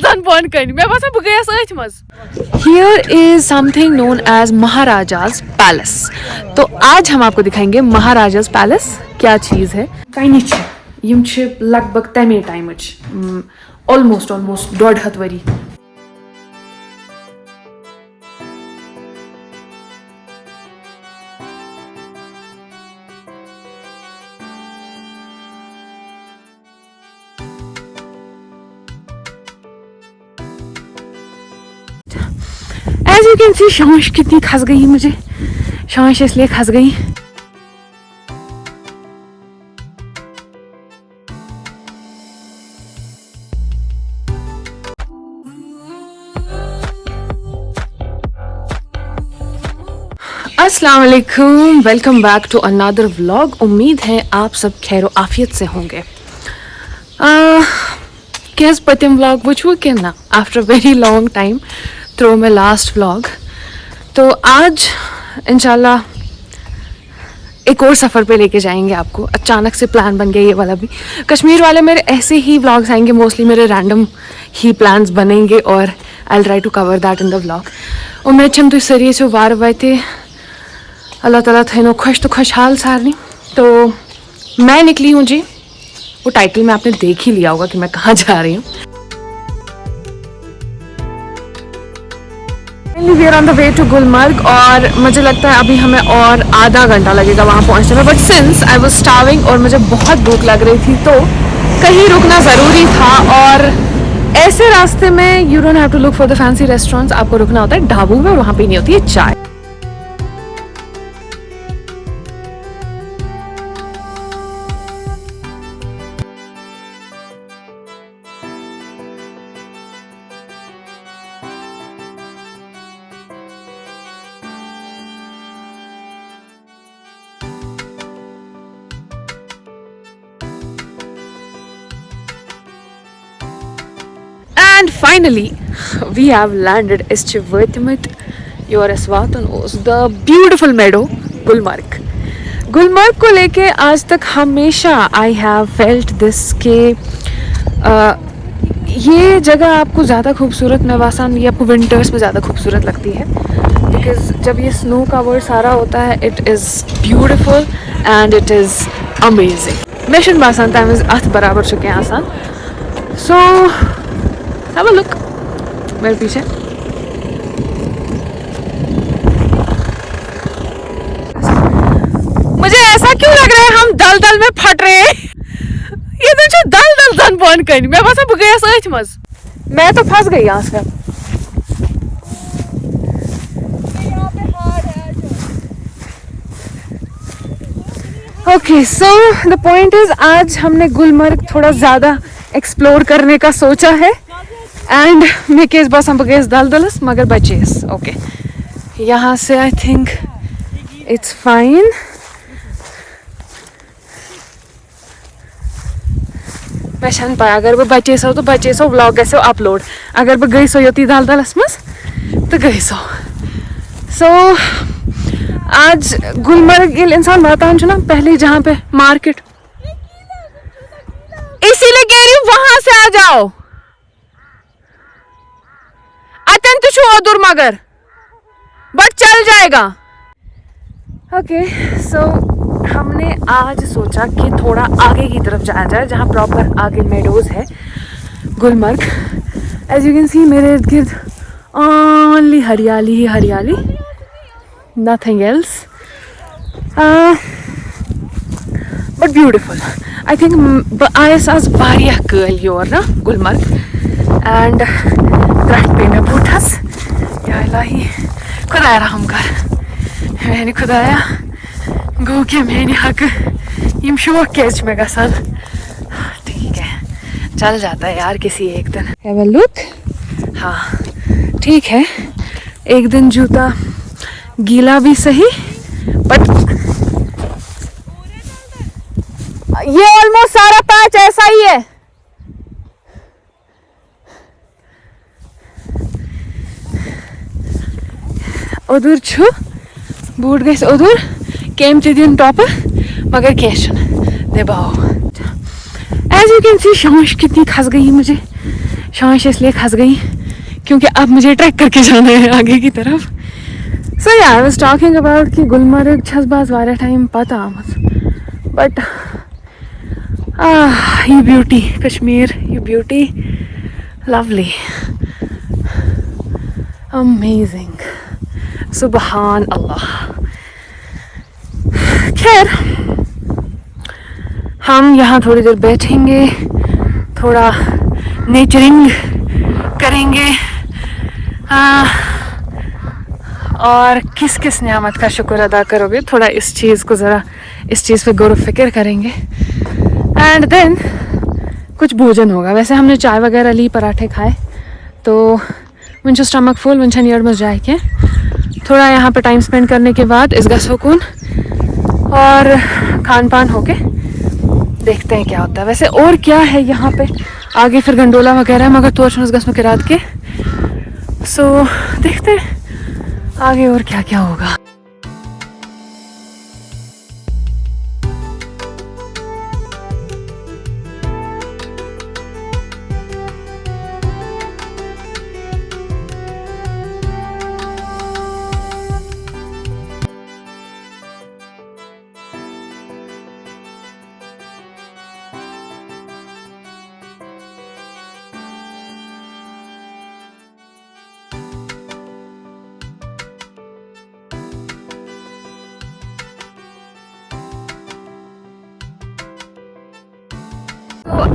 दल बंद कर मैं बस बह गयस अथ मज। Here is something known as Maharaja's palace. तो आज हम आपको दिखाएंगे महाराजाज पैलेस क्या चीज़ है। कहीं यम लगभग तमे time almost 1.5 worry. As you can see, शांश कितनी खस गई मुझे। शांश इसलिए खस गई अस्सलाम वालेकुम, welcome back to another vlog. उम्मीद है आप सब खैर आफियत से होंगे। क्या पतिम व्लॉग वो कि ना after very long time through my last vlog. तो आज इंशाल्लाह एक और सफ़र पे लेके जाएंगे आपको। अचानक से प्लान बन गया ये वाला भी। कश्मीर वाले मेरे ऐसे ही व्लॉग्स आएंगे, मोस्टली मेरे रैंडम ही प्लान्स बनेंगे और I try to cover that in the vlog. उम्मीद छम तुम सारी से वार वाते अल्लाह ताला थैनो खुश तो खुशहाल सारनी। तो मैं निकली हूँ जी, वो टाइटल में आपने देख ही लिया होगा कि मैं कहाँ जा रही हूँ। We are on the way to Gulmarg और मुझे लगता है अभी हमें और आधा घंटा लगेगा वहाँ पहुँचने में। But since I was starving और मुझे बहुत भूख लग रही थी तो कहीं रुकना ज़रूरी था। और ऐसे रास्ते में you don't have to look for the fancy restaurants, आपको रुकना होता है ढाबों में और वहाँ पीनी होती है चाय। And finally, we have landed. Is with your aswatan os the beautiful meadow Gulmarg. Gulmarg को लेके आज तक हमेशा I have felt this के ये जगह आपको ज़्यादा खूबसूरत नवासान ये आपको विंटर्स में ज़्यादा खूबसूरत लगती है। बिकॉज जब ये स्नो कवर सारा होता है it is beautiful and it is amazing. मेशन बासान टाइम इज़ अथ बराबर चुके हैं आसान। सो Have a look मेरे पीछे। मुझे ऐसा क्यों लग रहा है हम दल में फट रहे हैं। ये तो जो दल जन बंद कर मैं बस अब गया सच मज। मैं तो फंस गई यहाँ से। Okay so the point is आज हमने गुलमर्ग थोड़ा ज़्यादा एक्सप्लोर करने का सोचा है। एंड मे केस बस हम गए दलदलस मगर बचेस। ओके यहाँ से आई थिंक इट्स फाइन। मैं छन पाया अगर बह बचेसो तो बचेसो व्लॉग गो अपलोड। अगर बह गई सो योती दलदलस मज तो गई सो आज गुलमर्ग ये इंसान वातान ना पहले जहाँ पे मार्केट, इसीलिए कह रही हूँ वहां से आ जाओ। अत्यंत दूर मगर बट चल जाएगा। ओके सो हमने आज सोचा कि थोड़ा आगे की तरफ जाया जाए जहाँ प्रॉपर आगे मेडोज है Gulmarg. As you can see मेरे इर्द गिर्द ओनली हरियाली ही हरियाली, nothing else but beautiful. I think आयस आज वारिया कल योर ना गुलमर्ग एंड ग्रट पे में बूठस या इलाही खुदा रहम कर। मैंने खुदाया गो के मैंने हक यम शौक कैच में गसान। ठीक है चल जाता है यार किसी एक दिन। Have a look. हाँ ठीक है एक दिन जूता गीला भी सही बट ये ऑलमोस्ट सारा पैच ऐसा ही है। उधर छु बूट गई उधर केम दिन टॉप मगर कैशन दबाओ। एज यू कैन सी शांश कितनी खस गई मुझे। शांश इसलिए खस गई क्योंकि अब मुझे ट्रैक करके जाना है आगे की तरफ. So yeah, I was talking about कि गुलमर्ग छसबाज वाला टाइम पता आमत, but you beauty, Kashmir, you beauty, lovely, amazing, Subhan Allah. खैर हम यहाँ थोड़ी देर बैठेंगे, थोड़ा नेचरिंग करेंगे और किस किस नियामत का शुक्र अदा करोगे, थोड़ा इस चीज़ को ज़रा इस चीज़ पे गौर फिक्र करेंगे. एंड देन कुछ भोजन होगा. वैसे हमने चाय वगैरह ली, पराठे खाए, तो मुझे स्टमक फुल मुझे नियर में जाए के थोड़ा यहाँ पे टाइम स्पेंड करने के बाद इसका सुकून और खान पान होके देखते हैं क्या होता है. वैसे और क्या है यहाँ पे आगे, फिर गंडोला वगैरह है, मगर तो उसमें के रात के. सो देखते हैं आगे और क्या क्या होगा.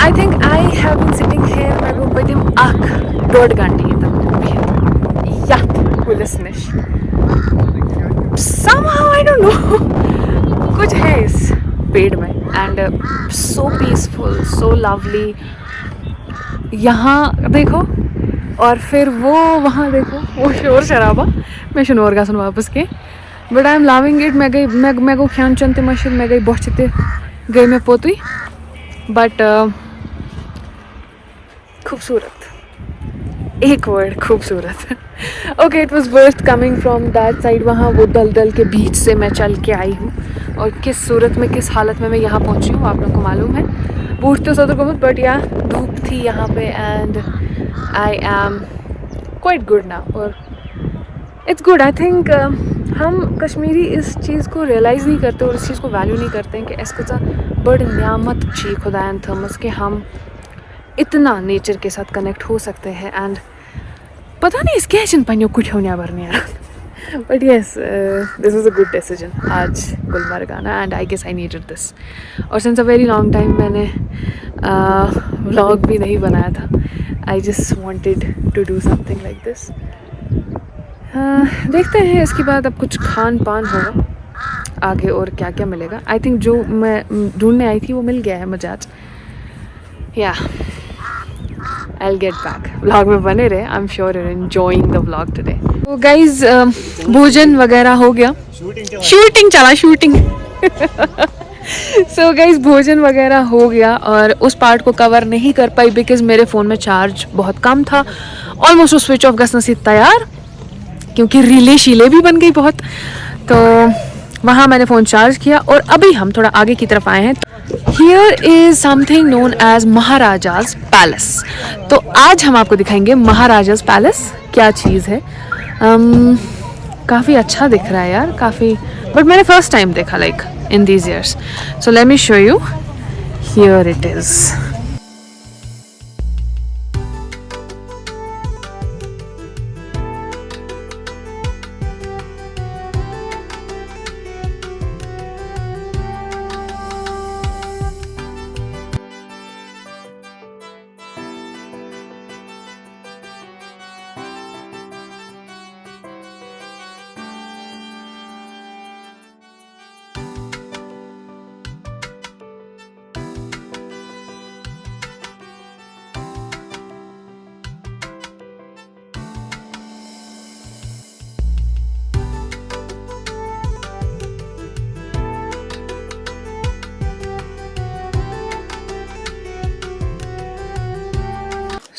I think I have been sitting here मैं वो पतिम आख 1.5 घंटे तक यात पुलिस निश somehow I don't know कुछ है इस पेड़ में and so peaceful, so lovely. यहाँ देखो और फिर वो वहाँ देखो वो शोर शराबा. मैं शनोर का सुन वापस के, but I am loving it. मैं को ख्यान चंते मशीन मैं गई बहुत चिते गई मैं पोती, बट खूबसूरत, एक वर्ड खूबसूरत. Okay, it was worth coming from that side. वहाँ वो दलदल के बीच से मैं चल के आई हूँ और किस सूरत में, किस हालत में मैं यहाँ पहुँची हूँ आप लोगों को मालूम है. बूढ़ तो सदर को बट या धूप थी यहाँ पे and I am quite good now और इट्स गुड. आई थिंक हम कश्मीरी इस चीज़ को रियलाइज़ नहीं करते और इस चीज़ को वैल्यू नहीं करते हैं कि इसका बड़ नियामत ची खुदायन थमस कि हम इतना नेचर के साथ कनेक्ट हो सकते हैं. एंड पता नहीं इसके ऐसे पन्यों कुछ होने भरने यार, but yes this was a good decision आज गुलमर्ग आना and I guess I needed this. और since a very long time मैंने व्लॉग भी नहीं बनाया था. I just wanted to do something like this. देखते हैं इसके बाद अब कुछ खान पान होगा आगे और क्या क्या मिलेगा. आई थिंक जो मैं ढूंढने आई थी वो मिल गया है मुझे आज. या I'll get back. व्लॉग में बने रहे. I'm sure you're enjoying the vlog today. तो guys भोजन वगैरह हो गया, शूटिंग चला शूटिंग. So guys भोजन वगैरह हो गया और उस पार्ट को कवर नहीं कर पाई बिकॉज मेरे फ़ोन में चार्ज बहुत कम था. ऑलमोस्ट वो स्विच ऑफ गसना से तैयार क्योंकि रीले शीले भी बन गई बहुत. तो वहाँ मैंने फ़ोन चार्ज किया और अभी हम थोड़ा आगे की तरफ आए हैं. Here is something known as Maharaja's palace. तो आज हम आपको दिखाएंगे महाराजाज पैलेस क्या चीज़ है. काफ़ी अच्छा दिख रहा है यार, काफ़ी, बट मैंने फर्स्ट टाइम देखा like in these years. So let me show you. Here it is.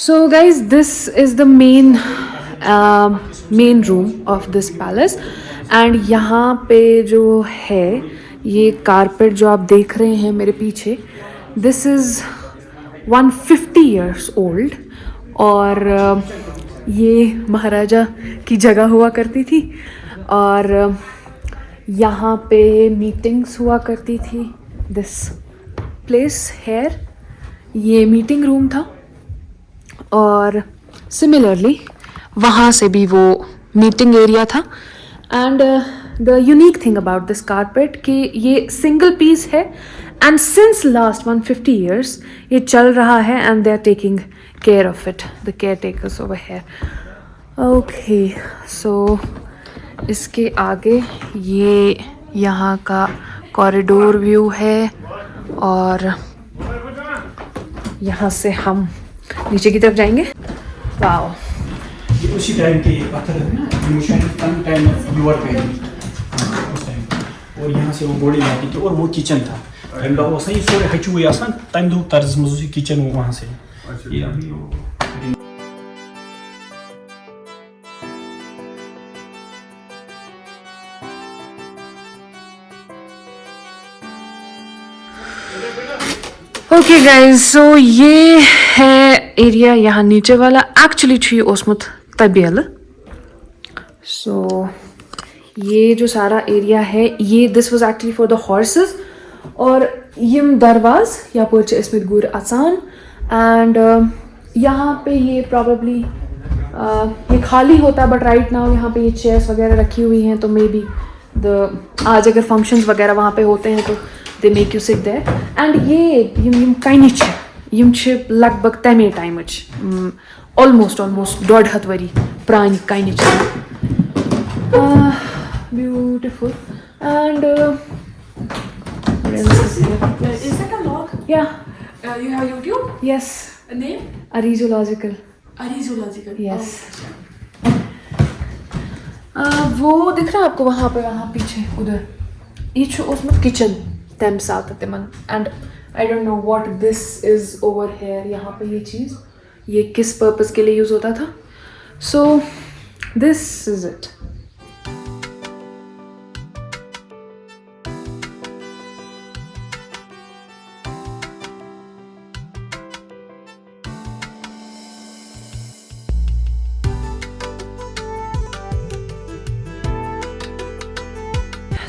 So guys, this is the main room of this palace and यहाँ पे जो है ये कारपेट जो आप देख रहे हैं मेरे पीछे, this is 150 years old और ये महाराजा की जगह हुआ करती थी और यहाँ पे मीटिंग्स हुआ करती थी. दिस प्लेस हेयर ये मीटिंग रूम था और सिमिलरली वहाँ से भी वो मीटिंग एरिया था. And the unique thing about this carpet कि ये सिंगल पीस है एंड सिंस लास्ट 150 ईयर्स ये चल रहा है and they are taking care of it, the caretakers over here. Okay, so इसके आगे ये यहाँ का कॉरिडोर व्यू है और यहाँ से हम नीचे की तरफ जाएंगे. वाओ, ये उसी टाइम के पत्थर है ना, टाइम यूर उस टाइम. और यहाँ से वो गोड़ी आती थी और वो किचन था. तम दो ये सोरे हचू आसान तम दो तर्ज मज किचन वो वहाँ से ये अभी वो. ओके गाइज, सो ये है एरिया यहाँ नीचे वाला. एक्चुअली छू ओसमुत तबेल. सो ये जो सारा एरिया है ये this was actually for the horses. और यम दरवाज यपर इसमें गुर अचान एंड यहाँ पे ये प्रॉब्ली ये खाली होता बट राइट नाउ यहाँ पे ये चेयर्स वगैरह रखी हुई हैं. तो मे बी आज अगर फंक्शंस वगैरह वहाँ पे होते हैं तो they make you sit there. And ये यम कनिच यम लगभग तमे टाइम ऑलमोस्ट 1.5 वरी प्रान कनिच. Beautiful. And Is that a log? Yeah. You have YouTube? Yes. A name? Arizological. Arizological. Yes. वो दिख रहा है आपको वहाँ पे, वहाँ पीछे उधर ये उसमें किचन तम साथ तमन. And I don't know what this is over here. यहाँ पे ये चीज़ ये किस पर्पस के लिए यूज़ होता था. So this is it.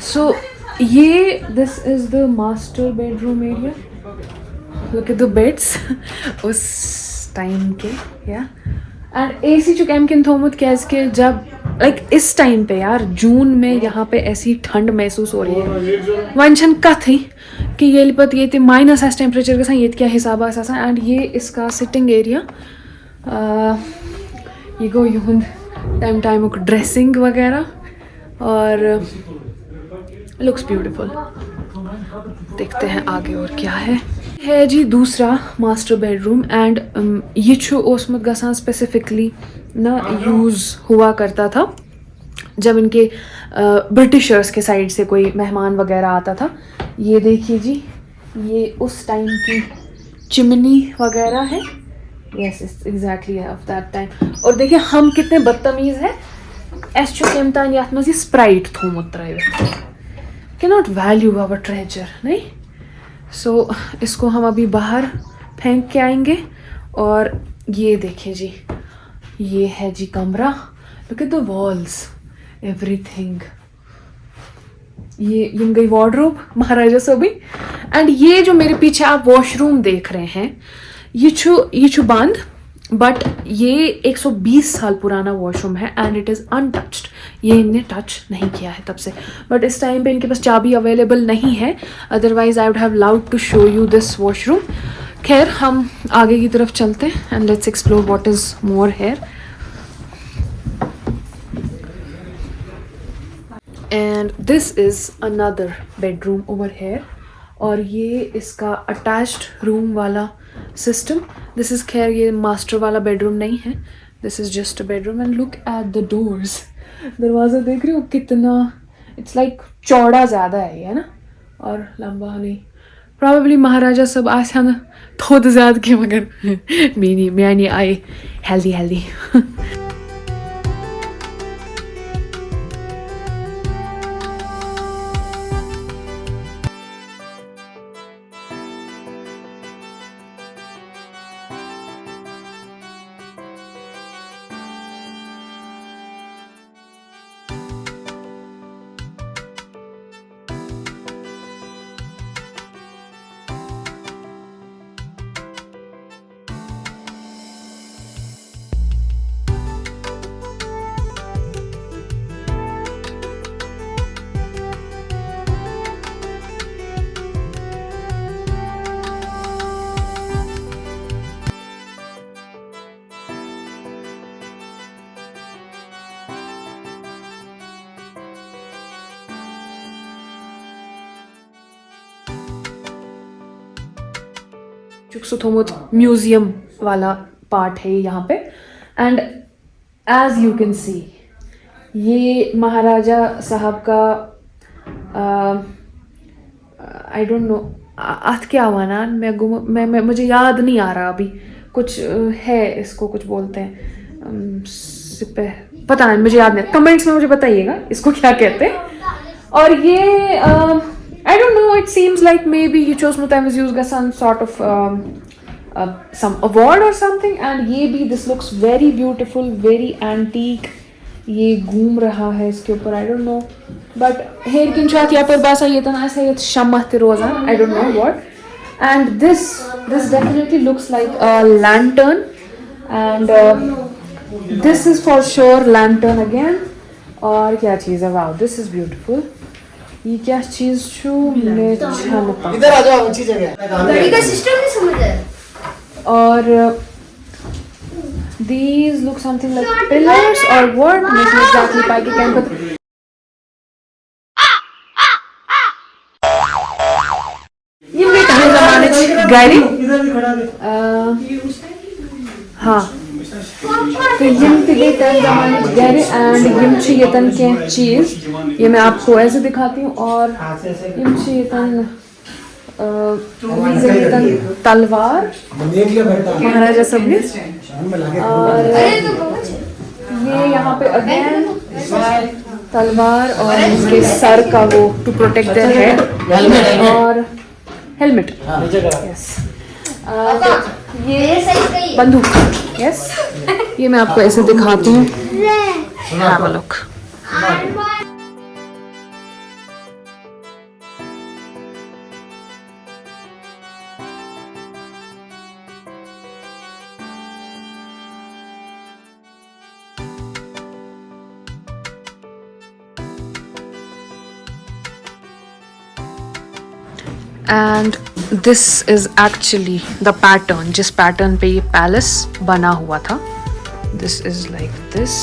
So ये this is the master bedroom area. Look at the beds. उस टाइम के या एंड AC चुक एम किन थोमुत कैस के जब लाइक इस टाइम पे यार जून में यहाँ पे ऐसी ठंड महसूस हो रही है. वन कथ ही कि ये पत ये माइनस आस टेम्परेचर गसान ये क्या हिसाब आसान. एंड ये इसका सिटिंग एरिया ये गो युंद टाइम ड्रेसिंग वगैरह और लुक्स ब्यूटीफुल. देखते हैं आगे और क्या है जी दूसरा मास्टर बेडरूम. एंड ये ओसमुत गसान स्पेसिफिकली ना यूज़ हुआ करता था जब इनके ब्रिटिशर्स के साइड से कोई मेहमान वगैरह आता था. ये देखिए जी ये उस टाइम की चिमनी वगैरह है. Yes exactly of that time. और देखिए हम कितने बदतमीज़ हैं. एस कम तान ये मज स्प्राइट थोमुत त्रवित. कैनॉट वैल्यू आवर ट्रेजर नहीं. सो इसको हम अभी बाहर फेंक के आएंगे. और ये देखिए जी ये है जी कमरा. Look at the walls everything. ये गई वार्डरोब महाराजा सभी. एंड ये जो मेरे पीछे आप वॉशरूम देख रहे हैं ये छु बंद बट ये 120 साल पुराना वॉशरूम है एंड इट इज़ अनटच्ड. ये इनने टच नहीं किया है तब से. बट इस टाइम पे इनके पास चाबी अवेलेबल नहीं है. Otherwise I would have loved to show you this washroom. खैर हम आगे की तरफ चलते हैं and let's explore what is more here. And this is another bedroom over here. और ये इसका अटैच्ड रूम वाला सिस्टम. दिस इज़ खैर ये मास्टर वाला बेडरूम नहीं है. This is just a bedroom. And look at the doors. दरवाज़ा देख रहे हो कितना इट्स लाइक चौड़ा ज़्यादा है ये ना और लंबा नहीं. प्रॉबेबली महाराजा सब आसान थोड़ा ज़्यादा के मगर मैं आई हेल्दी. सो थोमुत म्यूजियम वाला पार्ट है यहाँ पे and as you can see ये महाराजा साहब का आई डोंट नो अथ क्या वाना मैं मुझे याद नहीं आ रहा अभी कुछ है इसको कुछ बोलते हैं पता नहीं मुझे याद नहीं कमेंट्स में मुझे बताइएगा इसको क्या कहते हैं और ये I don't know it seems like may be Hichos Mutai use some sort of some award or something and ये भी this looks very beautiful very antique ये घूम रहा है इसके ऊपर I don't know but हेर किन शायद यहाँ पर बासा ये तना ऐसा ये शम्मा ते रोज़ान I don't know what and this definitely looks like a lantern and this is for sure lantern again और क्या चीज़ है wow this is beautiful ये क्या चीज़ छू मैं इधर आ जाओ अच्छी जगह घड़ी का सिस्टम नहीं समझ है और these look something like pillars or what मैं नहीं exactly पाई कि क्या पता ये मैं कहाँ ज़माने की गाड़ी इधर भी खड़ा है हाँ तो यम तिगे तन ज़माने की गाड़ी एंड यम ची ये तन के चीज़ ये मैं आपको ऐसे दिखाती हूँ और यम ची ये तन तलवार महाराजा सबने और ये यहाँ पे अगेन तलवार और इसके सर का वो टू प्रोटेक्ट देयर हेड और हेलमेट यस ये बंदूक यस ये मैं आपको ऐसे दिखाती हूँ have a look and this is actually the pattern जिस पैटर्न पे ये पैलेस बना हुआ था this is like this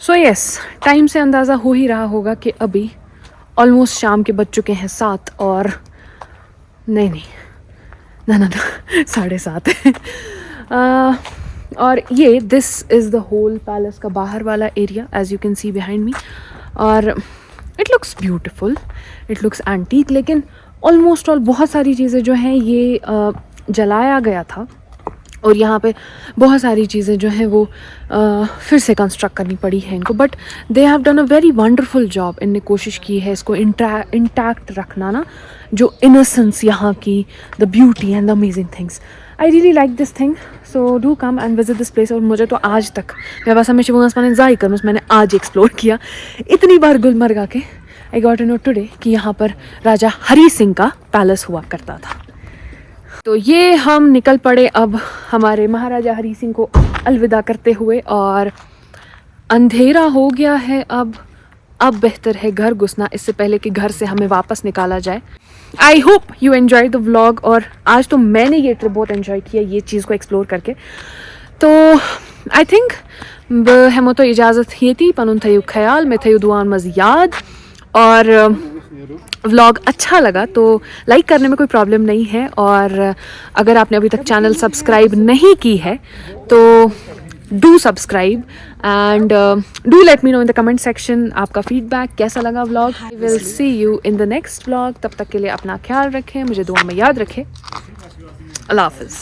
so yes time से अंदाज़ा हो ही रहा होगा कि अभी ऑलमोस्ट शाम के बज चुके हैं 7 और नहीं ना 7:30 और ये this is the whole palace का बाहर वाला area as you can see behind me और it looks beautiful it looks antique लेकिन ऑलमोस्ट ऑल बहुत सारी चीज़ें जो हैं ये जलाया गया था और यहाँ पे बहुत सारी चीज़ें जो हैं वो फिर से कंस्ट्रक्ट करनी पड़ी है इनको but they have done a very wonderful job इनने कोशिश की है इसको इंटैक्ट रखना ना जो इनोसेंस यहाँ की the beauty and the amazing things I really like this thing so do come and visit this place और मुझे तो आज तक मेरे पास हमेशा वो मैंने ज़ाई कर मैंने आज एक्सप्लोर किया इतनी बार गुलमर्ग आके I got to know today कि यहाँ पर राजा हरी सिंह का पैलेस हुआ करता था तो ये हम निकल पड़े अब हमारे महाराजा हरी सिंह को अलविदा करते हुए और अंधेरा हो गया है अब बेहतर है घर घुसना इससे पहले कि घर से हमें वापस निकाला जाए I hope you enjoy the vlog और आज तो मैंने ये ट्रिप बहुत एन्जॉय किया ये चीज़ को एक्सप्लोर करके तो आई थिंक हमो तो इजाज़त ये थी पनुन थयु ख्याल में थयु दुआन मज़ याद और व्लॉग अच्छा लगा तो लाइक करने में कोई प्रॉब्लम नहीं है और अगर आपने अभी तक चैनल सब्सक्राइब नहीं की है तो do subscribe and do let me know in the comment section आपका फीडबैक कैसा लगा vlog I will see you in the next vlog तब तक के लिए अपना ख्याल रखें मुझे दुआ में याद रखें अल्लाह हाफिज़।